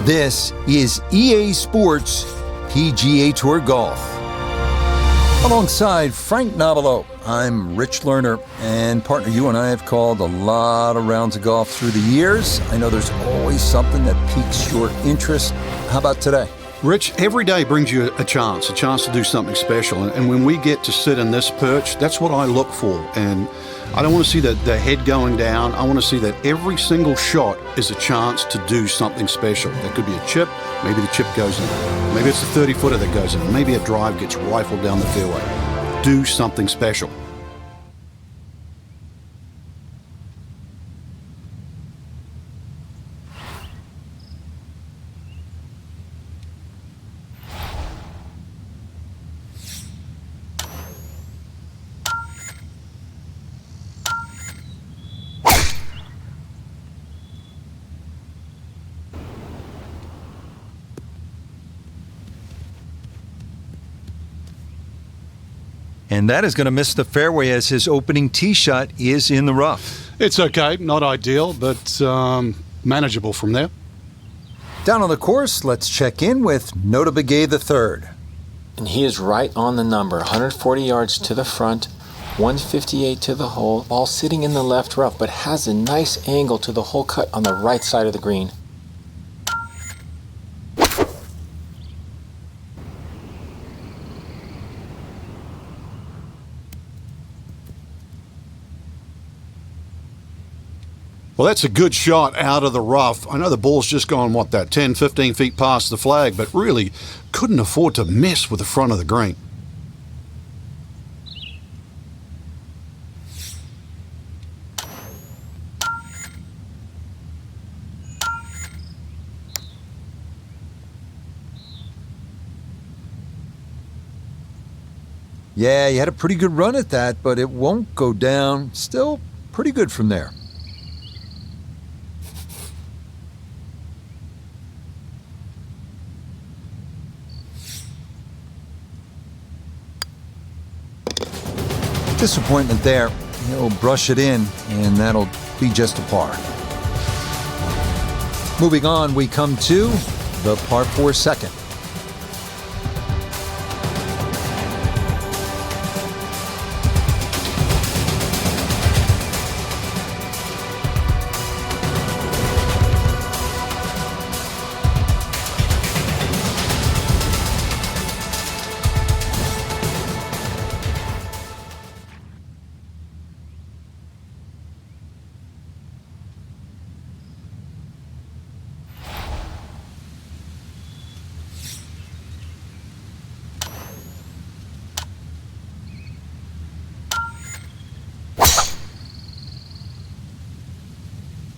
This is EA Sports PGA Tour Golf. Alongside Frank Nobilo, I'm Rich Lerner, and partner, you and I have called a lot of rounds of golf through the years. I know there's always something that piques your interest. How about today? Rich, every day brings you a chance to do something special. And when we get to sit in this perch, that's what I look for. And I don't want to see the head going down. I want to see that every single shot is a chance to do something special. That could be a chip. Maybe the chip goes in. Maybe it's the 30-footer that goes in. Maybe a drive gets rifled down the fairway. Do something special. And that is going to miss the fairway as his opening tee shot is in the rough. It's okay, not ideal, but manageable from there. Down on the course, let's check in with Nota Begay III. And he is right on the number, 140 yards to the front, 158 to the hole, all sitting in the left rough, but has a nice angle to the hole cut on the right side of the green. Well, that's a good shot out of the rough. I know the ball's just gone, 10, 15 feet past the flag, but really couldn't afford to mess with the front of the green. Yeah, he had a pretty good run at that, but it won't go down. Still pretty good from there. Disappointment there. He'll brush it in, and that'll be just a par. Moving on, we come to the par 4 second.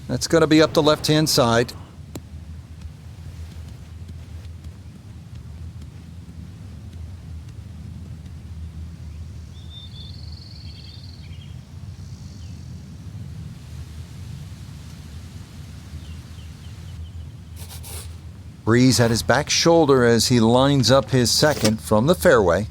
That's going to be up the left-hand side. Breeze at his back shoulder as he lines up his second from the fairway.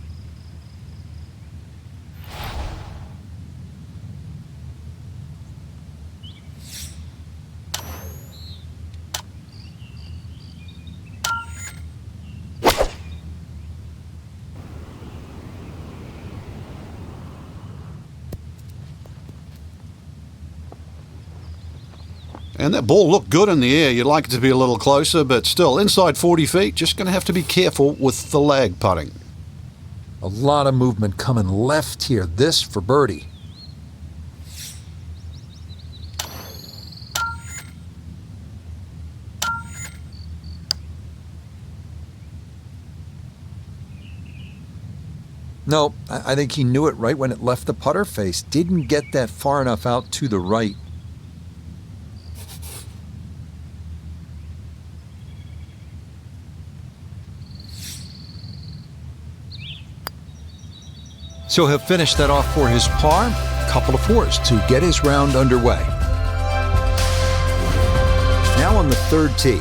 And that ball looked good in the air. You'd like it to be a little closer, but still, inside 40 feet, just going to have to be careful with the lag putting. A lot of movement coming left here. This for birdie. No, I think he knew it right when it left the putter face. Didn't get that far enough out to the right. So he'll finish that off for his par. Couple of fours to get his round underway. Now on the third tee.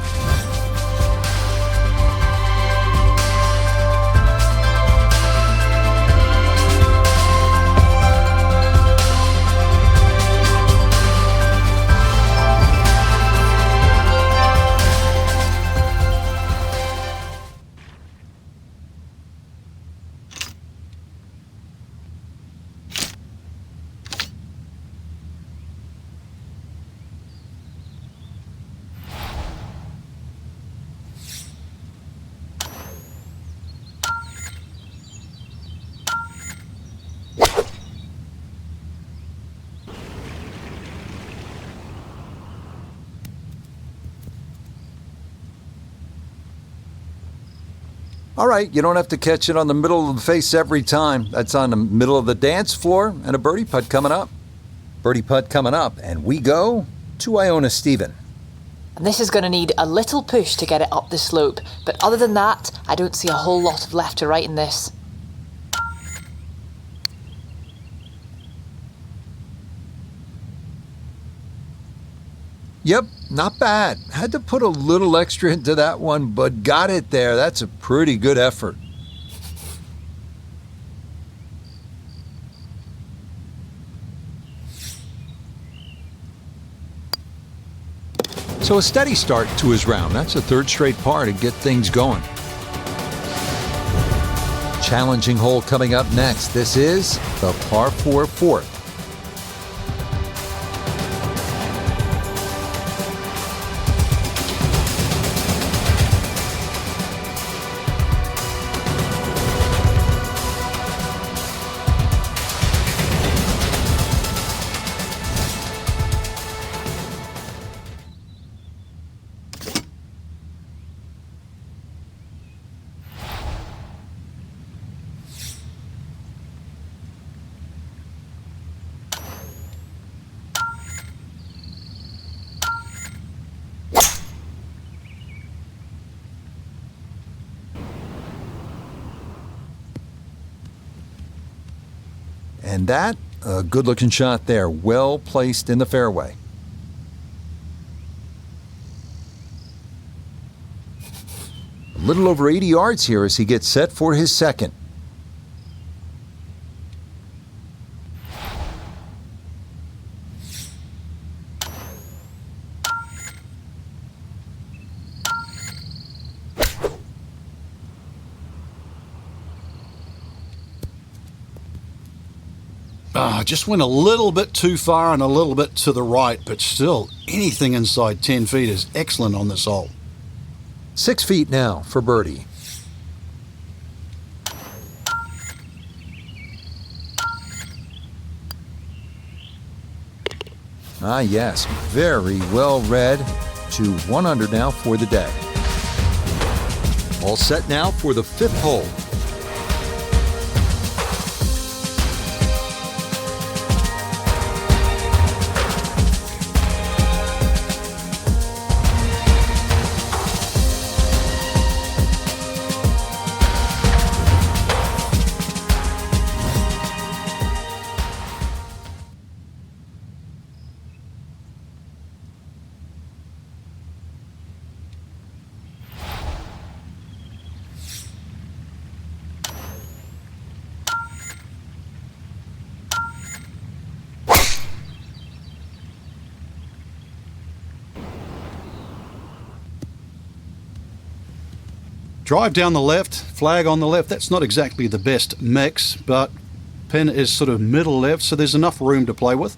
All right, you don't have to catch it on the middle of the face every time. That's on the middle of the dance floor, and a birdie putt coming up. Birdie putt coming up, and we go to Iona Stephen. And this is going to need a little push to get it up the slope, but other than that, I don't see a whole lot of left to right in this. Yep, not bad. Had to put a little extra into that one, but got it there. That's a pretty good effort. So a steady start to his round. That's a third straight par to get things going. Challenging hole coming up next. This is the par 4 fourth. And that, a good-looking shot there, well placed in the fairway. A little over 80 yards here as he gets set for his second. Just went a little bit too far and a little bit to the right, but still, anything inside 10 feet is excellent on this hole. 6 feet now for birdie. Ah, yes, very well read. To 100 now for the day. All set now for the fifth hole. Drive down the left, flag on the left. That's not exactly the best mix, but pin is sort of middle left, so there's enough room to play with.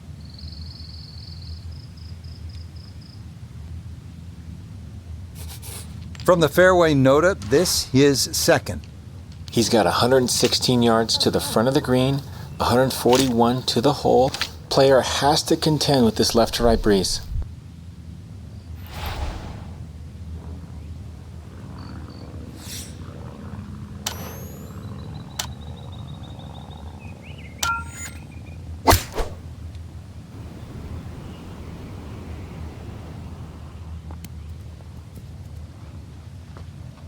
From the fairway nota, this is second. He's got 116 yards to the front of the green, 141 to the hole. Player has to contend with this left to right breeze.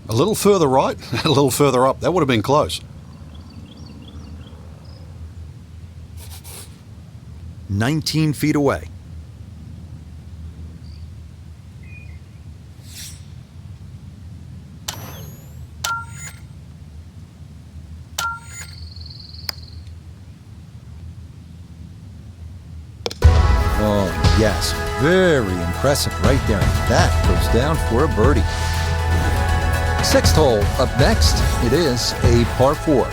A little further right, a little further up. That would have been close. 19 feet away. Oh, yes. Very impressive right there. And that goes down for a birdie. Sixth hole up next. It is a par 4.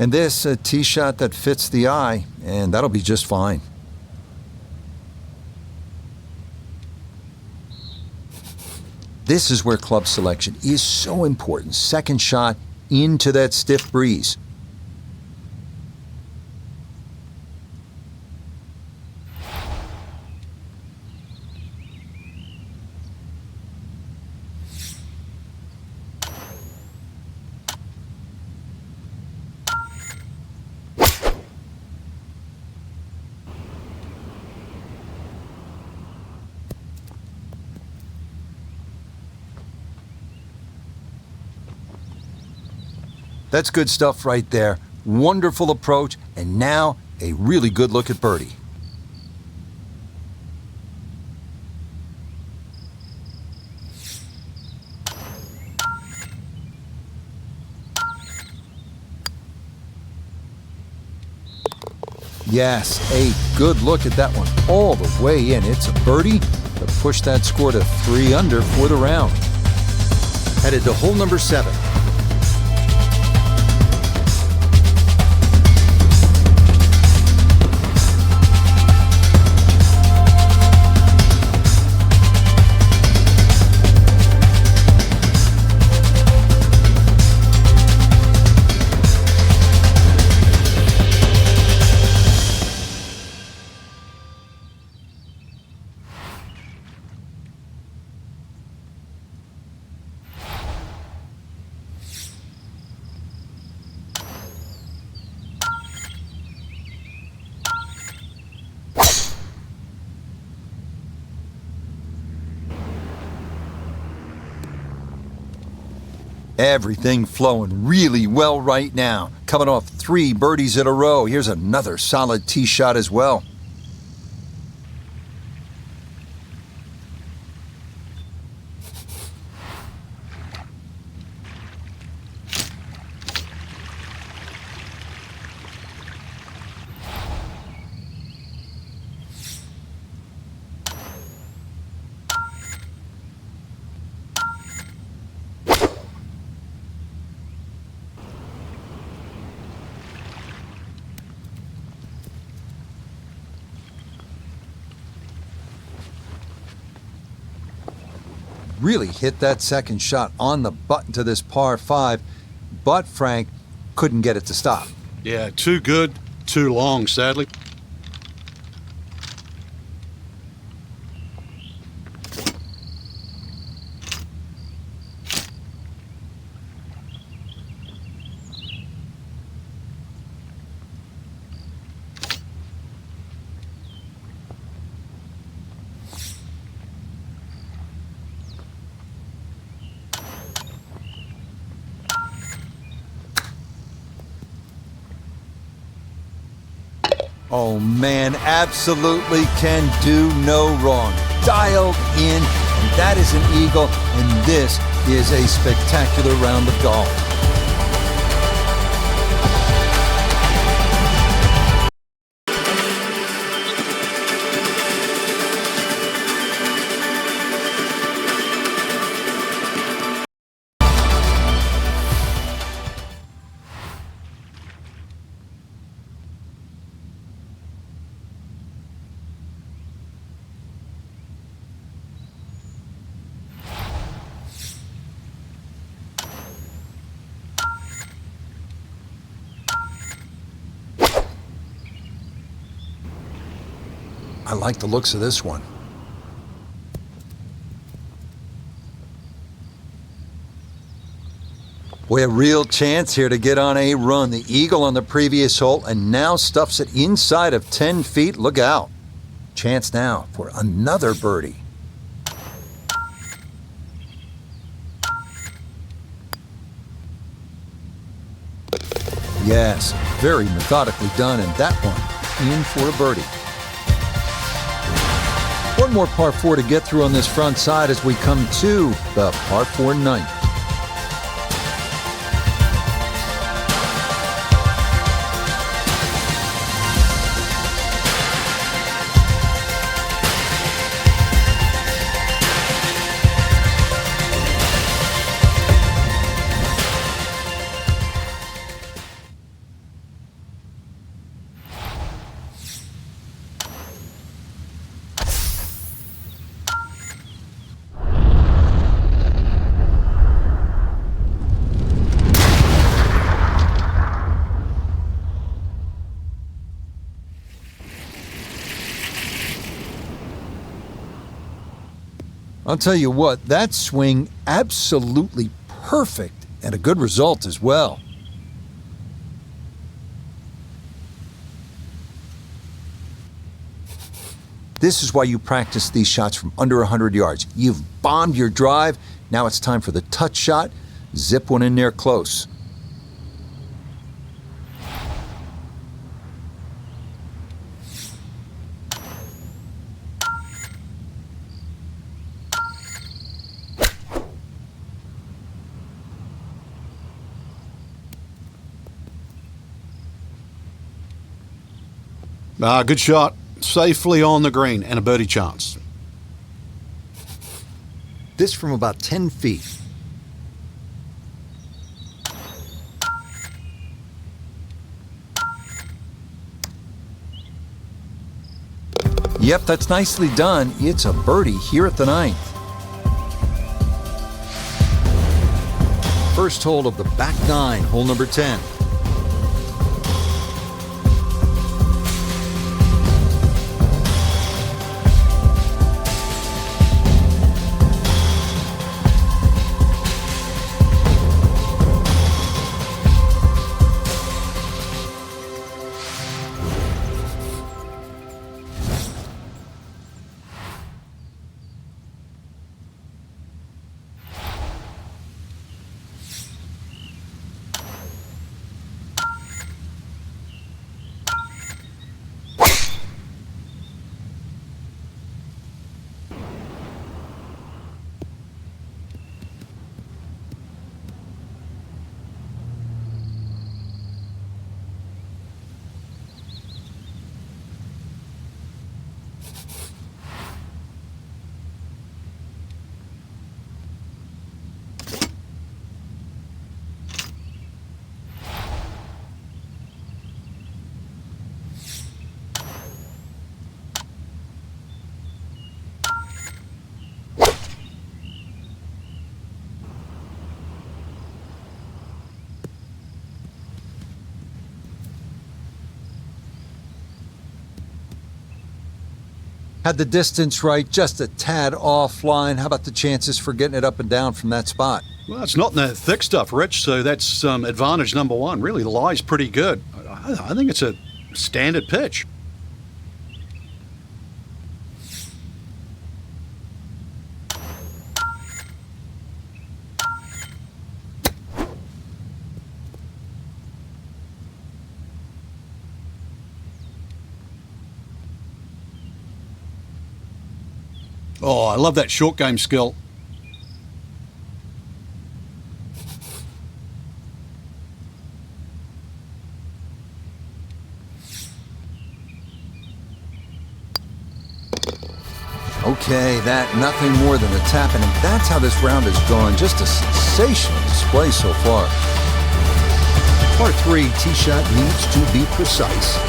And this, a tee shot that fits the eye, and that'll be just fine. This is where club selection is so important. Second shot into that stiff breeze. That's good stuff right there. Wonderful approach, and now a really good look at birdie. Yes, a good look at that one all the way in. It's a birdie to push that score to 3 under for the round. Headed to hole number 7. Everything flowing really well right now. Coming off 3 birdies in a row. Here's another solid tee shot as well. Really hit that second shot on the button to this par 5, but Frank couldn't get it to stop. Yeah, too good, too long, sadly. Oh man, absolutely can do no wrong. Dialed in, and that is an eagle, and this is a spectacular round of golf. I like the looks of this one. Boy, a real chance here to get on a run. The eagle on the previous hole, and now stuffs it inside of 10 feet. Look out. Chance now for another birdie. Yes, very methodically done, and that one in for a birdie. One more par 4 to get through on this front side as we come to the par 4 ninth. I'll tell you what, that swing absolutely perfect and a good result as well. This is why you practice these shots from under 100 yards. You've bombed your drive. Now it's time for the touch shot. Zip one in there close. Good shot. Safely on the green and a birdie chance. This from about 10 feet. Yep, that's nicely done. It's a birdie here at the 9th. First hole of the back 9, hole number 10. Had the distance right, just a tad offline. How about the chances for getting it up and down from that spot? Well, it's not in the thick stuff, Rich, so that's advantage number one. Really, the lie's pretty good. I think it's a standard pitch. Oh, I love that short game skill. Okay, that nothing more than a tap, and that's how this round has gone. Just a sensational display so far. Par 3, tee shot needs to be precise.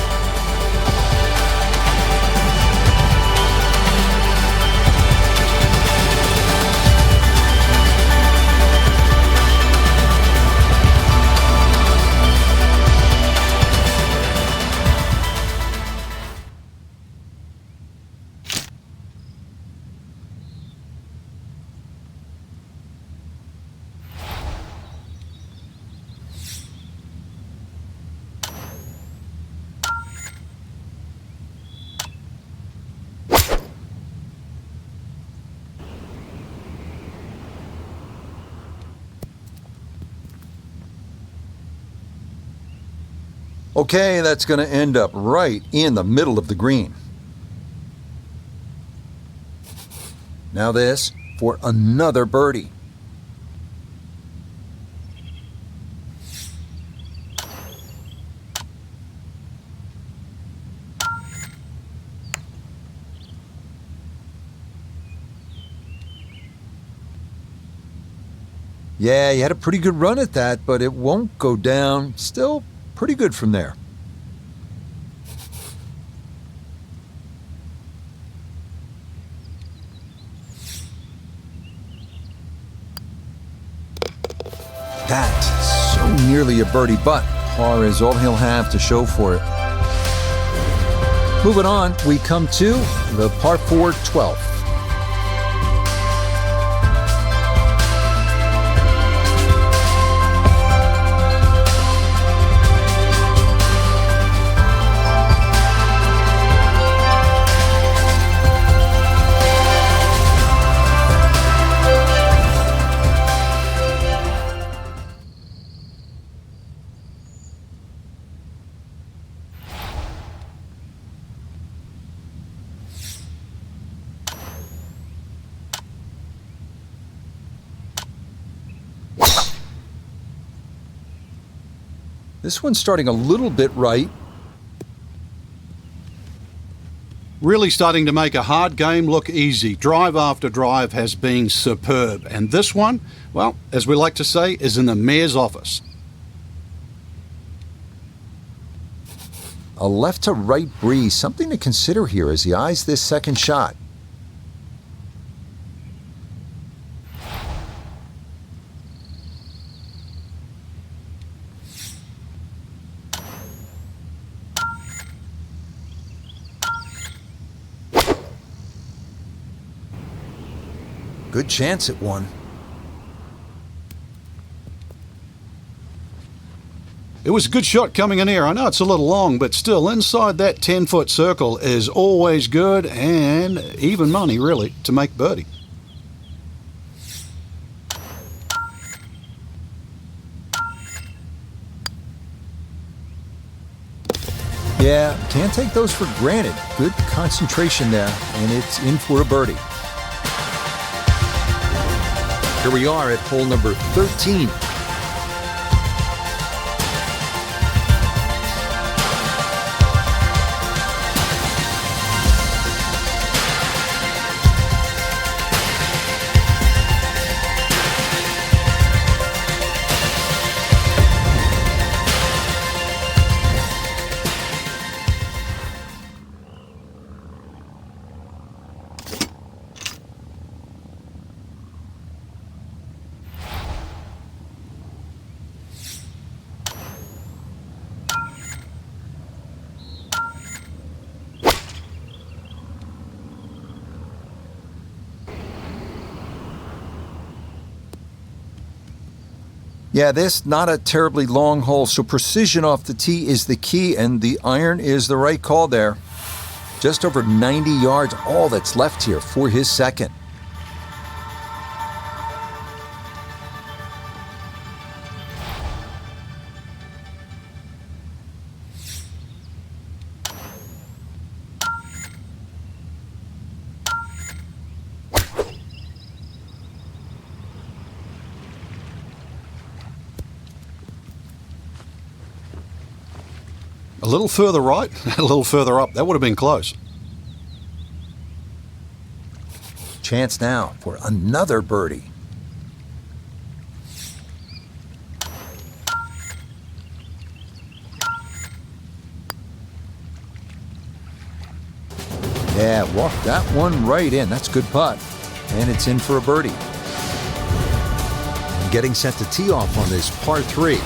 Okay, that's going to end up right in the middle of the green. Now this for another birdie. Yeah, you had a pretty good run at that, but it won't go down. Still pretty good from there. That's so nearly a birdie, but par is all he'll have to show for it. Moving on, we come to the par 4 12th. This one's starting a little bit right. Really starting to make a hard game look easy. Drive after drive has been superb. And this one, well, as we like to say, is in the mayor's office. A left to right breeze, something to consider here as he eyes this second shot. Good chance at one. It was a good shot coming in here. I know it's a little long, but still inside that 10-foot circle is always good and even money, really, to make birdie. Yeah, can't take those for granted. Good concentration there, and it's in for a birdie. Here we are at hole number 13. Yeah, this not a terribly long hole, so precision off the tee is the key, and the iron is the right call there. Just over 90 yards, all that's left here for his second. A little further right, a little further up. That would have been close. Chance now for another birdie. Yeah, walk that one right in. That's a good putt. And it's in for a birdie. And getting set to tee off on this par 3.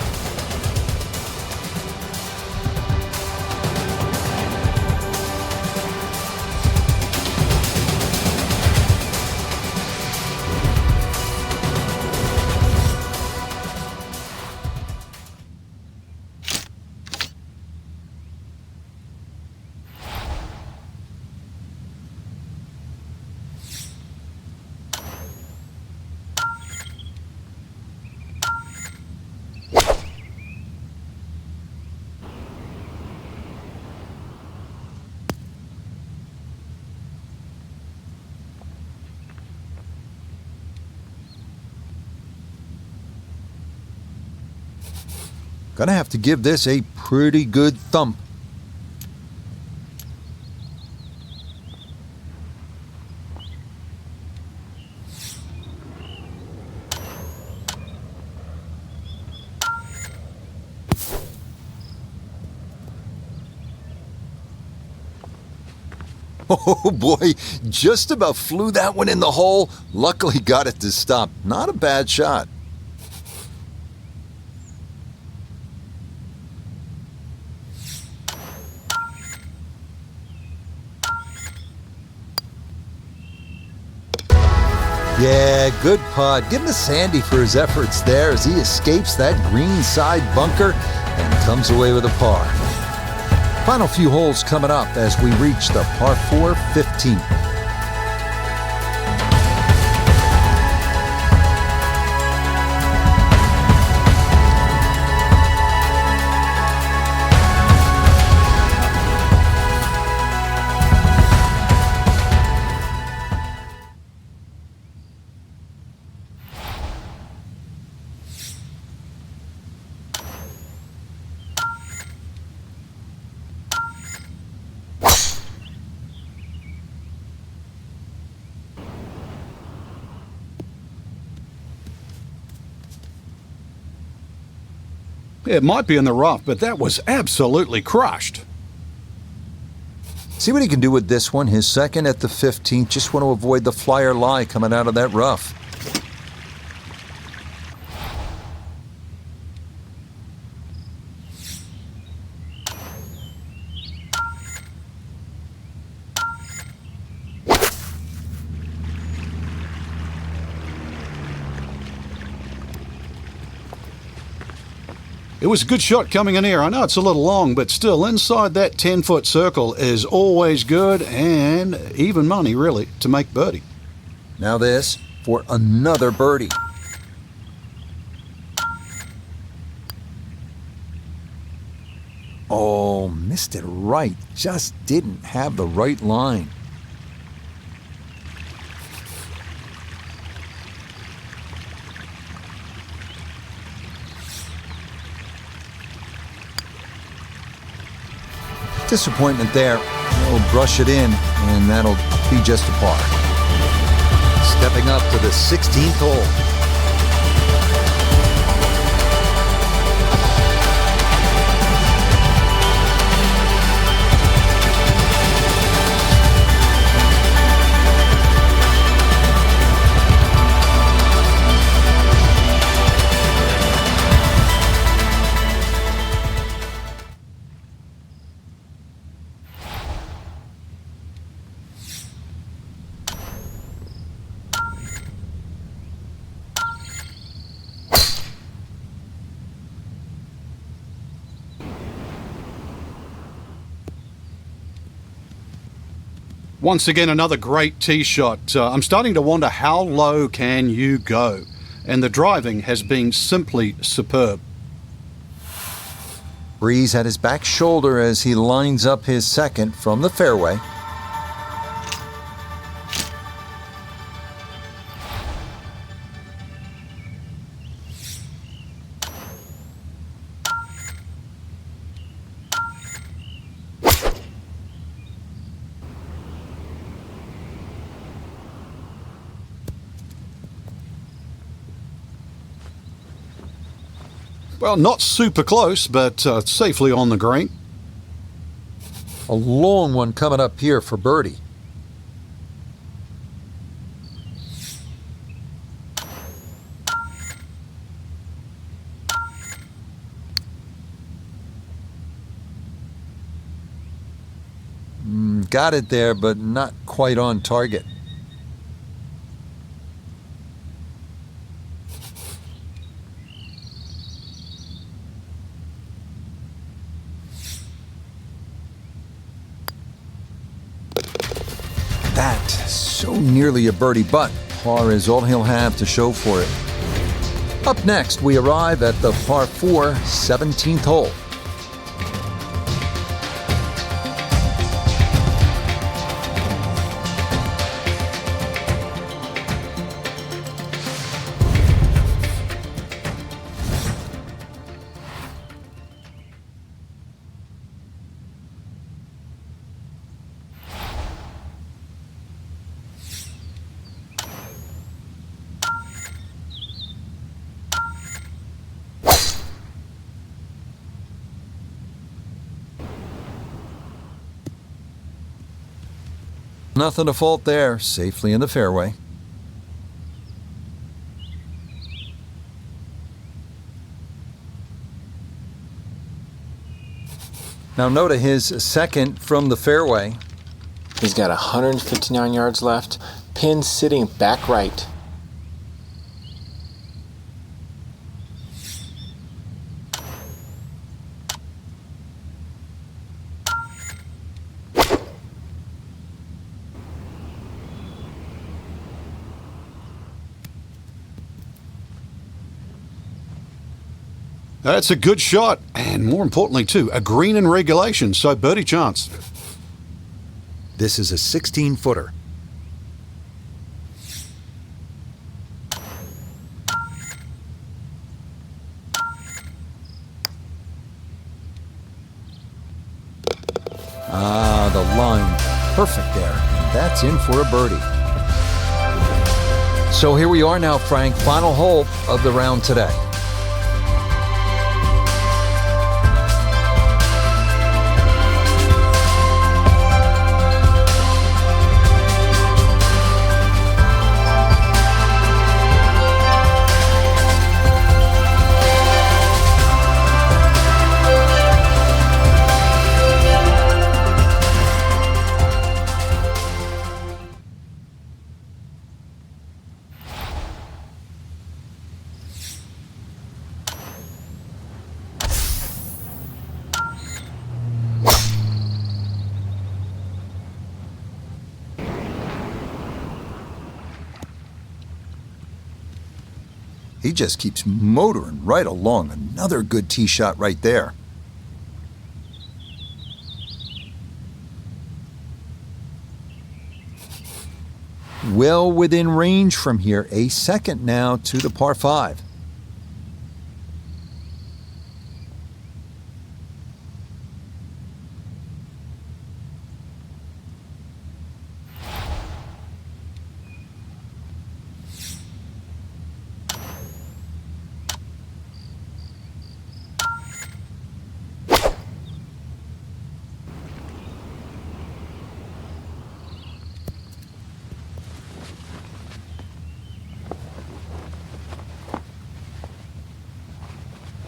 Gonna have to give this a pretty good thump. Oh boy, just about flew that one in the hole. Luckily got it to stop. Not a bad shot. Yeah, good putt. Give him a Sandy for his efforts there as he escapes that green side bunker and comes away with a par. Final few holes coming up as we reach the par 4 15th. It might be in the rough, but that was absolutely crushed. See what he can do with this one. His second at the 15th. Just want to avoid the flyer lie coming out of that rough. It was a good shot coming in here. I know it's a little long, but still inside that 10-foot circle is always good and even money, really, to make birdie. Now this for another birdie. Oh, missed it right. Just didn't have the right line. Disappointment there. He'll brush it in, and that'll be just a par. Stepping up to the 16th hole. Once again, another great tee shot. I'm starting to wonder, how low can you go? And the driving has been simply superb. Breeze at his back shoulder as he lines up his second from the fairway. Well, not super close, but safely on the green. A long one coming up here for birdie. Got it there, but not quite on target. That so nearly a birdie, but par is all he'll have to show for it. Up next, we arrive at the par 4 17th hole. Nothing to fault there, safely in the fairway. Now note his second from the fairway. He's got 159 yards left. Pin sitting back right. That's a good shot, and more importantly, too, a green in regulation, so birdie chance. This is a 16-footer. Ah, the line. Perfect there. And that's in for a birdie. So here we are now, Frank. Final hole of the round today. He just keeps motoring right along. Another good tee shot right there. Well within range from here. A second now to the par 5.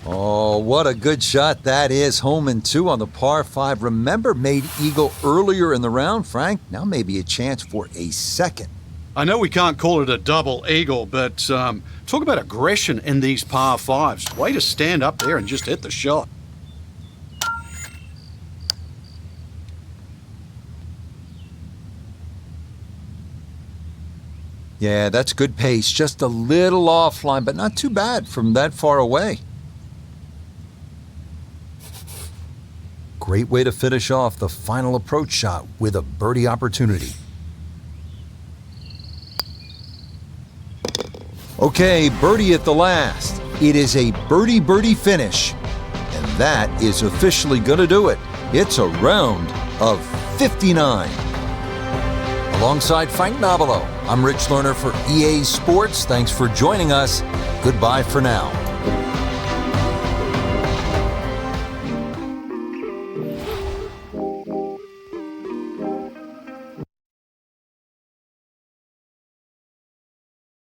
Oh, what a good shot that is. Home and 2 on the par 5. Remember, made eagle earlier in the round, Frank. Now maybe a chance for a second. I know we can't call it a double eagle, but talk about aggression in these par 5s. Way to stand up there and just hit the shot. Yeah, that's good pace. Just a little offline, but not too bad from that far away. Great way to finish off the final approach shot with a birdie opportunity. Okay, birdie at the last. It is a birdie finish. And that is officially going to do it. It's a round of 59. Alongside Frank Nobilo, I'm Rich Lerner for EA Sports. Thanks for joining us. Goodbye for now.